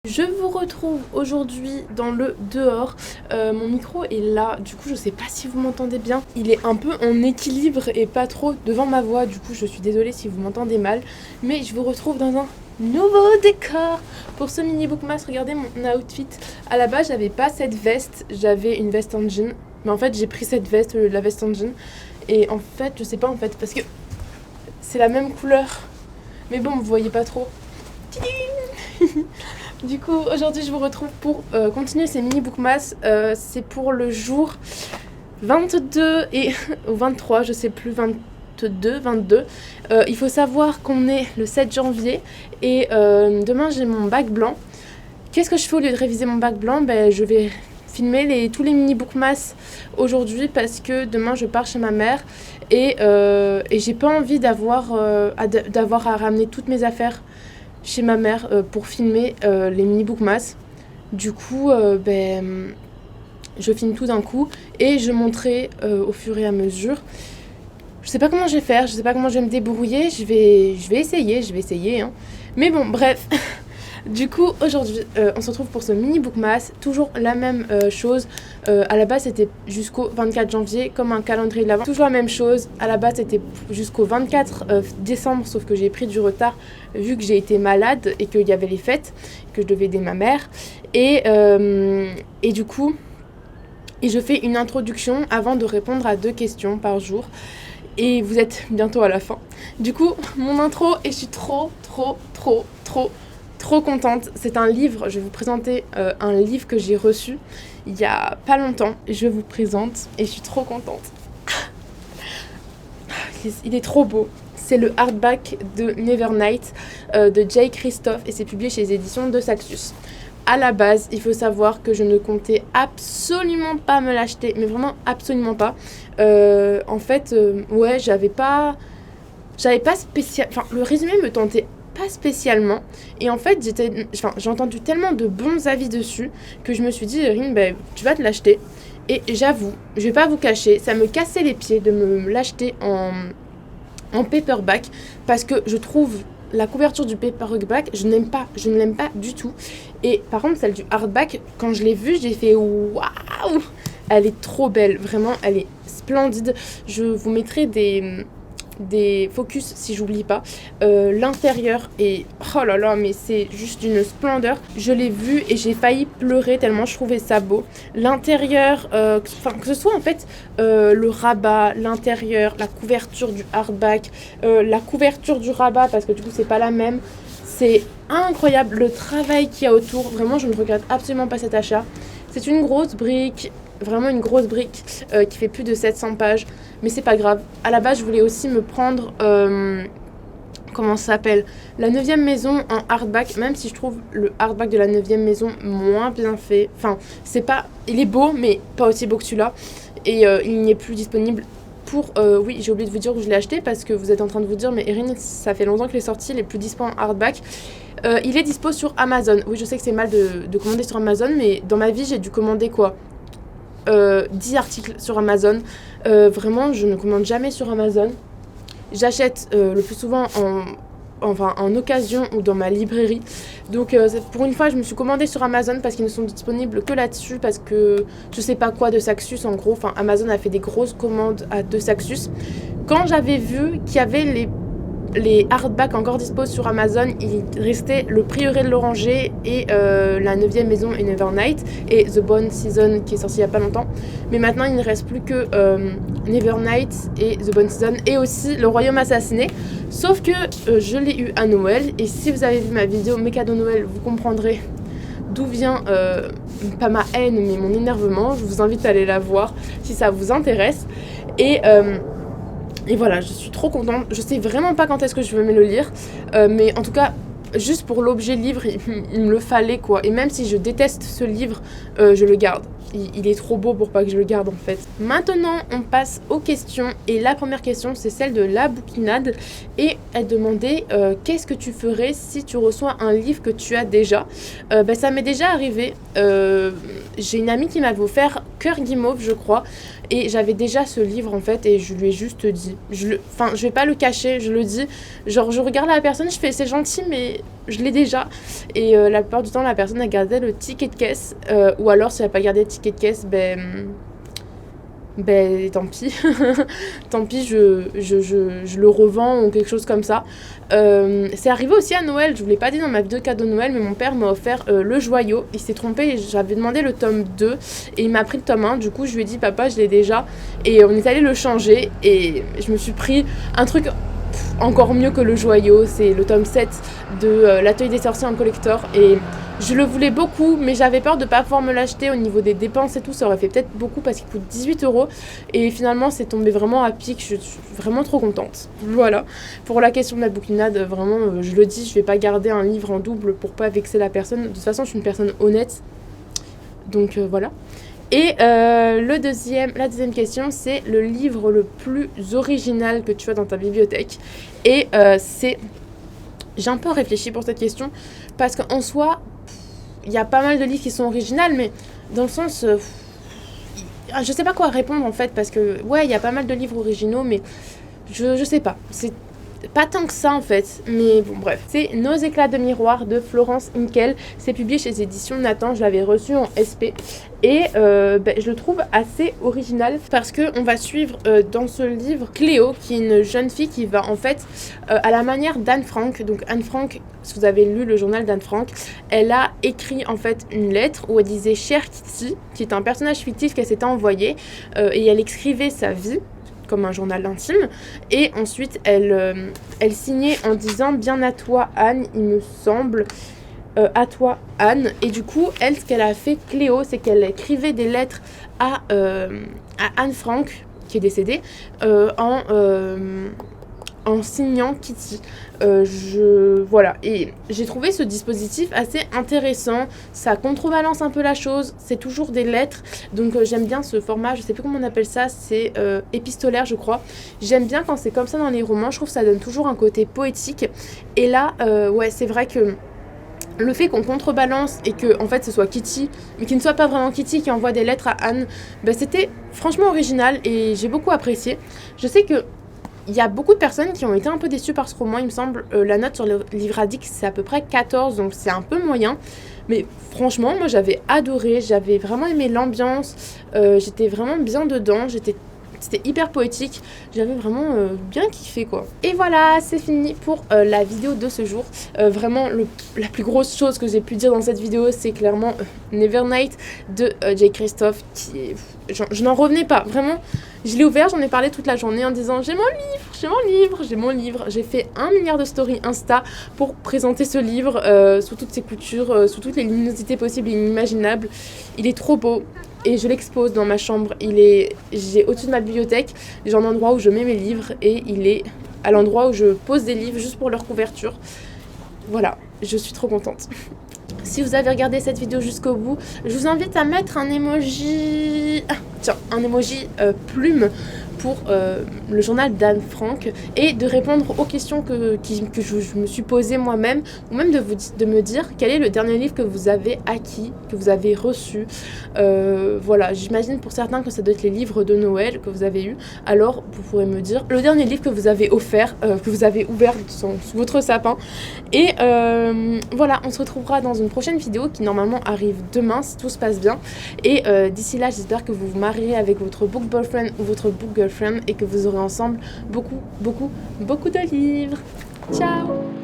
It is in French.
Je vous retrouve aujourd'hui dans le dehors. Mon micro est là, du coup je sais pas si vous m'entendez bien. Il est un peu en équilibre et pas trop devant ma voix, du coup je suis désolée si vous m'entendez mal. Mais je vous retrouve dans un nouveau décor pour ce mini bookmas. Regardez mon outfit. À la base j'avais pas cette veste, j'avais une veste en jean. Mais en fait j'ai pris cette veste, la veste en jean. Et en fait je sais pas en fait parce que c'est la même couleur. Mais bon vous voyez pas trop. Du coup, aujourd'hui, je vous retrouve pour continuer ces mini bookmas. C'est pour le jour 22 et ou 23, je sais plus, 22. Il faut savoir qu'on est le 7 janvier et demain, j'ai mon bac blanc. Qu'est-ce que je fais au lieu de réviser mon bac blanc ? Je vais filmer tous les mini bookmas aujourd'hui parce que demain, je pars chez ma mère et j'ai pas envie d'avoir à ramener toutes mes affaires chez ma mère pour filmer les mini bookmas. Du coup, je filme tout d'un coup et je montrerai au fur et à mesure. Je sais pas comment je vais faire, je sais pas comment je vais me débrouiller, je vais essayer hein. Mais bon, bref. Du coup, aujourd'hui, on se retrouve pour ce mini bookmas, toujours la même chose. À la base, c'était jusqu'au 24 janvier, comme un calendrier de l'Avent. Toujours la même chose. À la base, c'était jusqu'au 24 décembre, sauf que j'ai pris du retard vu que j'ai été malade et qu'il y avait les fêtes, que je devais aider ma mère. Et du coup, je fais une introduction avant de répondre à 2 questions par jour. Et vous êtes bientôt à la fin. Du coup, mon intro, et je suis trop contente. C'est un livre, je vais vous présenter un livre que j'ai reçu il y a pas longtemps. Je vous présente et je suis trop contente. Il est trop beau. C'est le hardback de Nevernight de Jay Kristoff et c'est publié chez les éditions de Saxus. À la base, il faut savoir que je ne comptais absolument pas me l'acheter, mais vraiment absolument pas. En fait, j'avais pas spécial. Enfin, le résumé me tentait pas spécialement. Et en fait, j'ai entendu tellement de bons avis dessus que je me suis dit, Erin, tu vas te l'acheter. Et j'avoue, je vais pas vous cacher, ça me cassait les pieds de me l'acheter en paperback parce que je trouve la couverture du paperback, je ne l'aime pas du tout. Et par contre, celle du hardback, quand je l'ai vue, j'ai fait waouh! Elle est trop belle, vraiment, elle est splendide. Je vous mettrai des focus si j'oublie pas. L'intérieur est oh là là, mais c'est juste d'une splendeur. Je l'ai vu et j'ai failli pleurer tellement je trouvais ça beau. L'intérieur, que ce soit en fait le rabat, l'intérieur, la couverture du hardback, la couverture du rabat parce que du coup c'est pas la même. C'est incroyable le travail qu'il y a autour. Vraiment, je ne regrette absolument pas cet achat. C'est une grosse brique. Vraiment une grosse brique qui fait plus de 700 pages, mais c'est pas grave. À la base, je voulais aussi me prendre, comment ça s'appelle, la 9e maison en hardback, même si je trouve le hardback de la 9e maison moins bien fait. Enfin, il est beau, mais pas aussi beau que celui-là. Et il n'y est plus disponible pour... oui, j'ai oublié de vous dire où je l'ai acheté, parce que vous êtes en train de vous dire, mais Erin, ça fait longtemps qu'il est sorti, il est plus dispo en hardback. Il est dispo sur Amazon. Oui, je sais que c'est mal de commander sur Amazon, mais dans ma vie, j'ai dû commander quoi 10 articles sur Amazon. Vraiment, je ne commande jamais sur Amazon. J'achète le plus souvent en occasion ou dans ma librairie. Donc pour une fois, je me suis commandée sur Amazon parce qu'ils ne sont disponibles que là-dessus parce que je sais pas quoi de Saxus en gros. Enfin, Amazon a fait des grosses commandes de Saxus. Quand j'avais vu qu'il y avait les hardbacks encore dispo sur Amazon, il restait le Prieuré de l'Oranger et la 9e maison et Nevernight et The Bone Season qui est sorti il y a pas longtemps. Mais maintenant il ne reste plus que Nevernight et The Bone Season et aussi Le Royaume Assassiné. Sauf que je l'ai eu à Noël et si vous avez vu ma vidéo mes cadeaux Noël, vous comprendrez d'où vient pas ma haine mais mon énervement. Je vous invite à aller la voir si ça vous intéresse. Et voilà, je suis trop contente. Je sais vraiment pas quand est-ce que je vais me le lire. Mais en tout cas, juste pour l'objet livre, il me le fallait quoi. Et même si je déteste ce livre, je le garde. Il est trop beau pour pas que je le garde en fait. Maintenant, on passe aux questions. Et la première question, c'est celle de la bouquinade. Et elle demandait qu'est-ce que tu ferais si tu reçois un livre que tu as déjà. Ça m'est déjà arrivé. J'ai une amie qui m'avait offert Cœur Guimauve, je crois. Et j'avais déjà ce livre en fait et je lui ai juste dit. Je vais pas le cacher, je le dis. Genre je regarde la personne, je fais c'est gentil mais je l'ai déjà. Et la plupart du temps, la personne a gardé le ticket de caisse. Ou alors, si elle n'a pas gardé le ticket de caisse, tant pis. Tant pis, je le revends ou quelque chose comme ça. C'est arrivé aussi à Noël, je vous l'ai pas dit dans ma vidéo cadeau de Noël, mais mon père m'a offert le joyau. Il s'est trompé, j'avais demandé le tome 2 et il m'a pris le tome 1. Du coup, je lui ai dit, papa, je l'ai déjà. Et on est allé le changer et je me suis pris un truc encore mieux que le joyau. C'est le tome 7 de l'Atelier des sorciers en collector. Et je le voulais beaucoup, mais j'avais peur de pas pouvoir me l'acheter au niveau des dépenses et tout. Ça aurait fait peut-être beaucoup parce qu'il coûte 18 €. Et finalement, c'est tombé vraiment à pic. Je suis vraiment trop contente. Voilà. Pour la question de la bouquinade, vraiment, je le dis, je vais pas garder un livre en double pour pas vexer la personne. De toute façon, je suis une personne honnête. Donc voilà. Et la deuxième question, c'est le livre le plus original que tu as dans ta bibliothèque. Et j'ai un peu réfléchi pour cette question parce qu'en soi, il y a pas mal de livres qui sont originaux, mais dans le sens... je sais pas quoi répondre en fait, parce que ouais, il y a pas mal de livres originaux, mais je sais pas. C'est pas tant que ça en fait, mais bon bref. C'est Nos éclats de miroir de Florence Hinkel. C'est publié chez les éditions Nathan, je l'avais reçu en SP. Et je le trouve assez original parce qu'on va suivre dans ce livre Cléo, qui est une jeune fille qui va en fait, à la manière d'Anne Frank. Donc Anne Frank, si vous avez lu le journal d'Anne Frank, elle a écrit en fait une lettre où elle disait Chère Kitty, qui est un personnage fictif qu'elle s'était envoyé, et elle écrivait sa vie comme un journal intime, et ensuite elle signait en disant bien à toi Anne, il me semble, à toi Anne. Et du coup elle, ce qu'elle a fait Cléo, c'est qu'elle écrivait des lettres à Anne Frank qui est décédée, en signant Kitty. Voilà, et j'ai trouvé ce dispositif assez intéressant. Ça contrebalance un peu la chose, c'est toujours des lettres, donc j'aime bien ce format, je sais plus comment on appelle ça, c'est épistolaire je crois. J'aime bien quand c'est comme ça dans les romans, je trouve que ça donne toujours un côté poétique. Et là, ouais, c'est vrai que le fait qu'on contrebalance et que en fait ce soit Kitty, mais qu'il ne soit pas vraiment Kitty qui envoie des lettres à Anne, c'était franchement original et j'ai beaucoup apprécié. Je sais que il y a beaucoup de personnes qui ont été un peu déçues par ce roman, il me semble. La note sur le livre addict, c'est à peu près 14, donc c'est un peu moyen. Mais franchement, moi j'avais adoré, j'avais vraiment aimé l'ambiance, j'étais vraiment bien dedans, c'était hyper poétique, j'avais vraiment bien kiffé quoi. Et voilà, c'est fini pour la vidéo de ce jour. Vraiment, la plus grosse chose que j'ai pu dire dans cette vidéo, c'est clairement Nevernight de J. Christophe, qui est... Je n'en revenais pas, vraiment. Je l'ai ouvert, j'en ai parlé toute la journée en disant j'ai mon livre, j'ai mon livre, j'ai mon livre. J'ai fait 1 milliard de stories Insta pour présenter ce livre sous toutes ses coutures, sous toutes les luminosités possibles et inimaginables. Il est trop beau et je l'expose dans ma chambre. J'ai au-dessus de ma bibliothèque, j'ai un endroit où je mets mes livres et il est à l'endroit où je pose des livres juste pour leur couverture. Voilà, je suis trop contente. Si vous avez regardé cette vidéo jusqu'au bout, je vous invite à mettre un emoji... Ah, tiens, un emoji plume pour le journal d'Anne Frank et de répondre aux questions que je me suis posées moi-même, ou même de me dire quel est le dernier livre que vous avez acquis, que vous avez reçu. Voilà, j'imagine pour certains que ça doit être les livres de Noël que vous avez eus. Alors vous pourrez me dire le dernier livre que vous avez offert, que vous avez ouvert sous votre sapin. Et voilà, on se retrouvera dans une prochaine vidéo qui normalement arrive demain si tout se passe bien. Et d'ici là, j'espère que vous vous marierez avec votre book boyfriend ou votre book girlfriend et que vous aurez ensemble beaucoup de livres. Ciao!